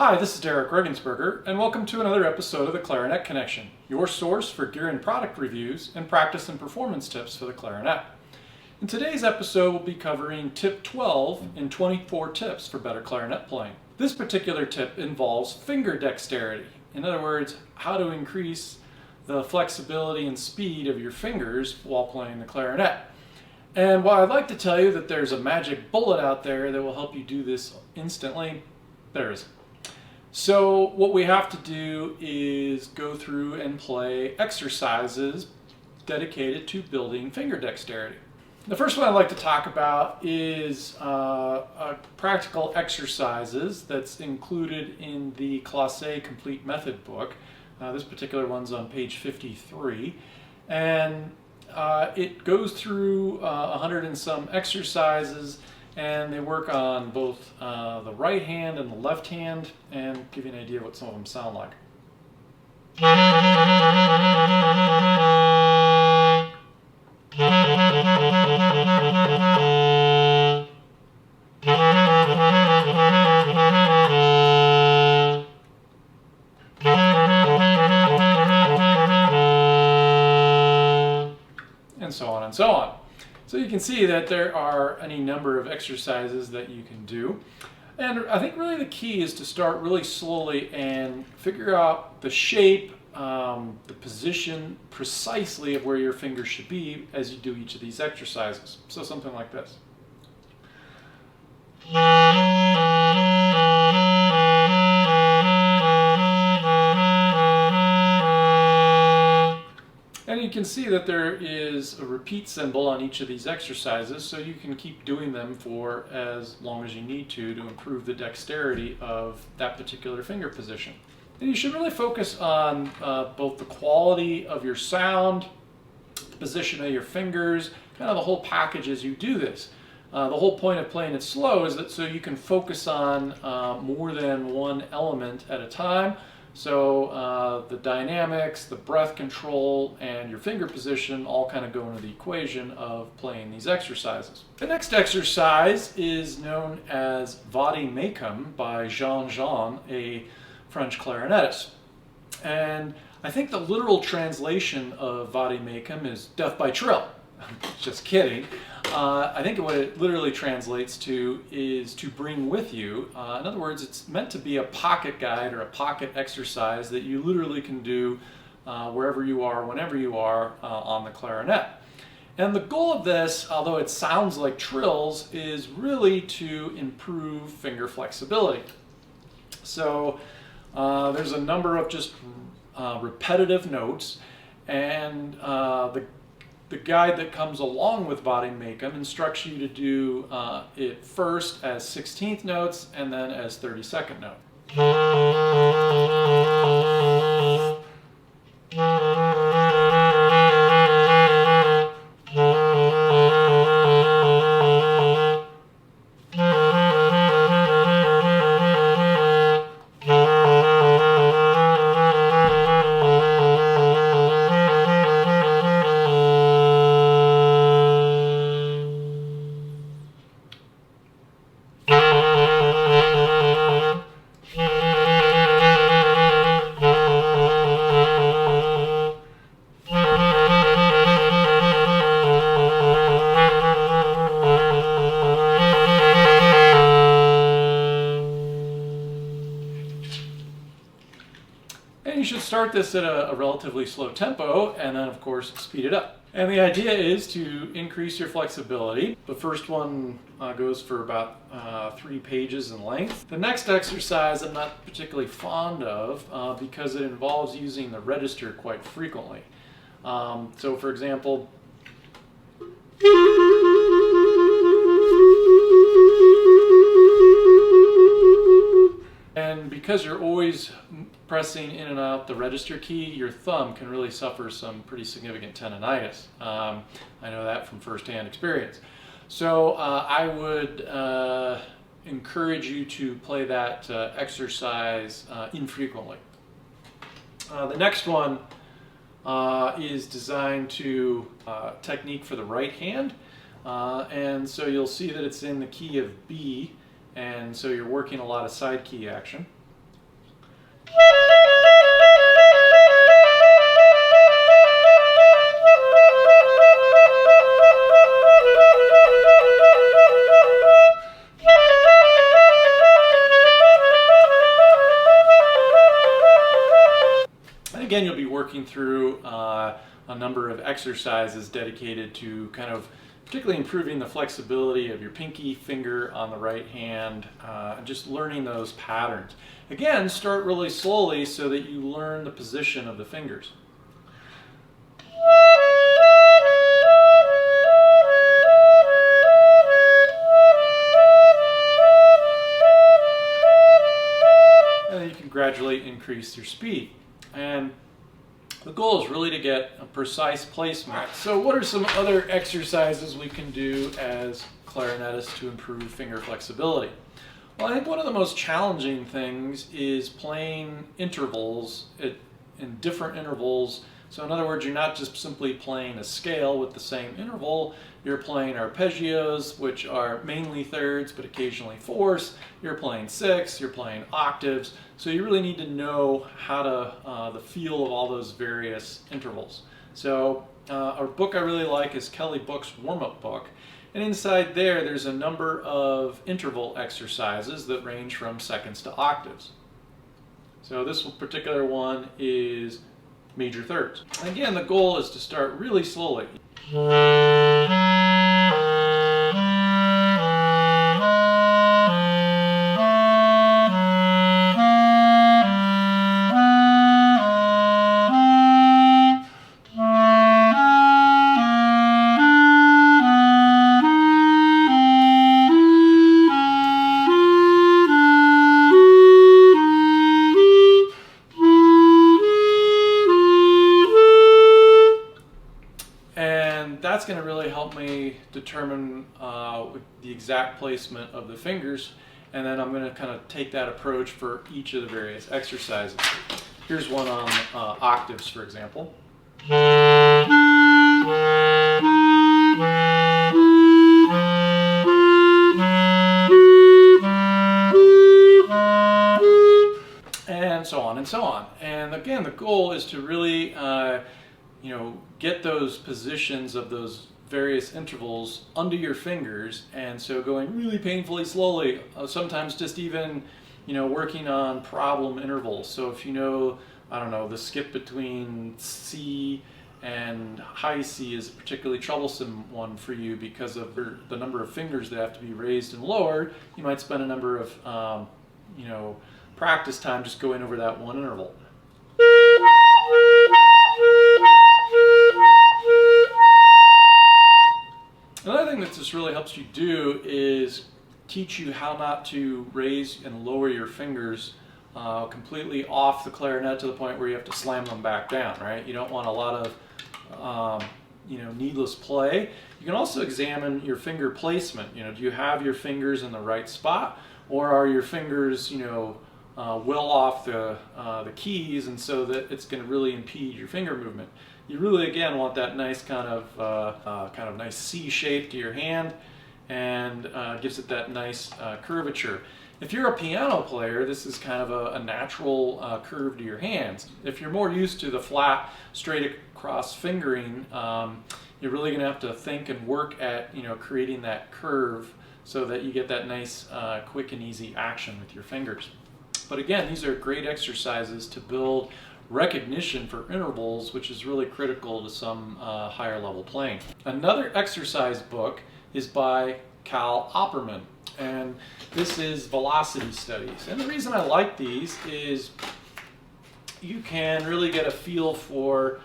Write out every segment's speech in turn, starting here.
Hi, this is Derek Regensberger, and welcome to another episode of the Clarinet Connection, your source for gear and product reviews and practice and performance tips for the clarinet. In today's episode, we'll be covering tip 12 in 24 tips for better clarinet playing. This particular tip involves finger dexterity. In other words, how to increase the flexibility and speed of your fingers while playing the clarinet. And while I'd like to tell you that there's a magic bullet out there that will help you do this instantly, there isn't. So what we have to do is go through and play exercises dedicated to building finger dexterity. The first one I'd like to talk about is practical exercises that's included in the Classe Complete Method book. This particular one's on page 53. And it goes through 100 and some exercises, and they work on both the right hand and the left hand, and give you an idea of what some of them sound like. And so on and so on. So you can see that there are any number of exercises that you can do. And I think really the key is to start really slowly and figure out the shape, the position precisely of where your fingers should be as you do each of these exercises. So something like this. And you can see that there is a repeat symbol on each of these exercises, so you can keep doing them for as long as you need to improve the dexterity of that particular finger position. And you should really focus on both the quality of your sound, the position of your fingers, kind of the whole package as you do this. The whole point of playing it slow is that so you can focus on more than one element at a time. So the dynamics, the breath control, and your finger position all kind of go into the equation of playing these exercises. The next exercise is known as Vade Mecum by Jean, a French clarinetist. And I think the literal translation of Vade Mecum is death by trill. Just kidding. I think what it literally translates to is to bring with you. In other words, it's meant to be a pocket guide or a pocket exercise that you literally can do wherever you are, whenever you are on the clarinet. And the goal of this, although it sounds like trills, is really to improve finger flexibility. So there's a number of just repetitive notes, and the guide that comes along with Vade Mecum instructs you to do it first as 16th notes and then as 32nd note. And you should start this at a relatively slow tempo and then of course speed it up. And the idea is to increase your flexibility. The first one goes for about 3 pages in length. The next exercise I'm not particularly fond of because it involves using the register quite frequently. So for example, and because you're always pressing in and out the register key, your thumb can really suffer some pretty significant tendonitis. I know that from firsthand experience. So I would encourage you to play that exercise infrequently. The next one is designed to technique for the right hand. And so you'll see that it's in the key of B, and so you're working a lot of side key action. again, you'll be working through a number of exercises dedicated to kind of particularly improving the flexibility of your pinky finger on the right hand, and just learning those patterns. Again, start really slowly so that you learn the position of the fingers. And then you can gradually increase your speed. And the goal is really to get a precise placement. So what are some other exercises we can do as clarinetists to improve finger flexibility? Well, I think one of the most challenging things is playing intervals in different intervals. So in other words, you're not just simply playing a scale with the same interval, you're playing arpeggios, which are mainly thirds, but occasionally fourths. You're playing sixths, you're playing octaves. So you really need to know how to, the feel of all those various intervals. So a book I really like is Kelly Book's warm-up book. And inside there's a number of interval exercises that range from seconds to octaves. So this particular one is major thirds. Again, the goal is to start really slowly. That's going to really help me determine the exact placement of the fingers, and then I'm going to kind of take that approach for each of the various exercises. Here's one on octaves, for example. And so on and so on. And again, the goal is to really get those positions of those various intervals under your fingers, and so going really painfully slowly, sometimes just even working on problem intervals. So if I don't know, the skip between C and high C is a particularly troublesome one for you because of the number of fingers that have to be raised and lowered, you might spend a number of practice time just going over that one interval. Another thing that this really helps you do is teach you how not to raise and lower your fingers completely off the clarinet to the point where you have to slam them back down, right? You don't want a lot of needless play. You can also examine your finger placement. Do you have your fingers in the right spot, or are your fingers well off the keys, and so that it's going to really impede your finger movement? You really, again, want that nice kind of nice C shape to your hand, and gives it that nice curvature. If you're a piano player, this is kind of a natural curve to your hands. If you're more used to the flat, straight across fingering, you're really going to have to think and work at creating that curve so that you get that nice quick and easy action with your fingers. But again, these are great exercises to build recognition for intervals, which is really critical to some higher level playing. Another exercise book is by Cal Opperman, and this is Velocity Studies. And the reason I like these is you can really get a feel for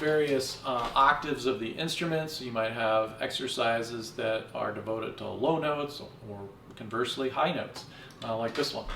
various octaves of the instruments. So you might have exercises that are devoted to low notes, or conversely high notes, like this one.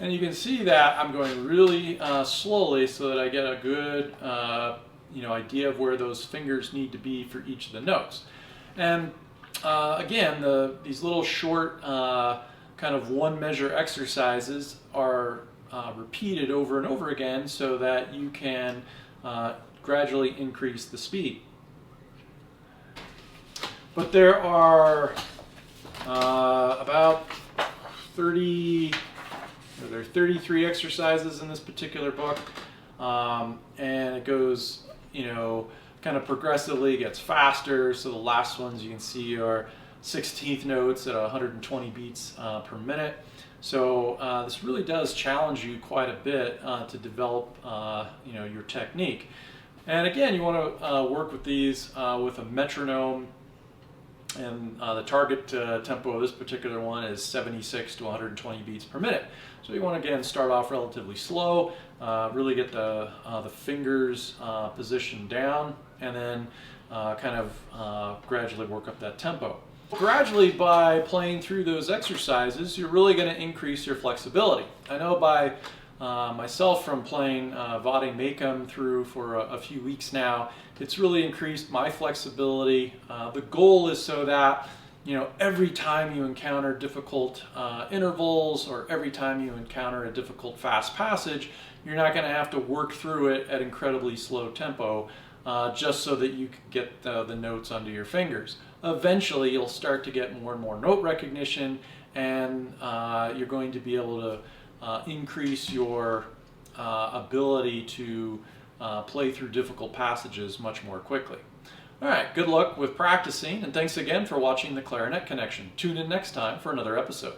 And you can see that I'm going really slowly so that I get a good idea of where those fingers need to be for each of the notes. And again, these little short kind of one measure exercises are repeated over and over again so that you can gradually increase the speed. But there are about 30 33 exercises in this particular book, and it goes, kind of progressively gets faster. So the last ones you can see are 16th notes at 120 beats per minute. So this really does challenge you quite a bit to develop your technique. And again, you want to work with these with a metronome, and the target tempo of this particular one is 76 to 120 beats per minute. So you want to again start off relatively slow, really get the fingers positioned down, and then kind of gradually work up that tempo. Gradually, by playing through those exercises, you're really going to increase your flexibility. I know by myself, from playing Vade Mecum through for a few weeks now, it's really increased my flexibility. The goal is so that every time you encounter difficult intervals, or every time you encounter a difficult fast passage, you're not going to have to work through it at incredibly slow tempo just so that you can get the notes under your fingers. Eventually, you'll start to get more and more note recognition, and you're going to be able to increase your ability to play through difficult passages much more quickly. All right, good luck with practicing, and thanks again for watching the Clarinet Connection. Tune in next time for another episode.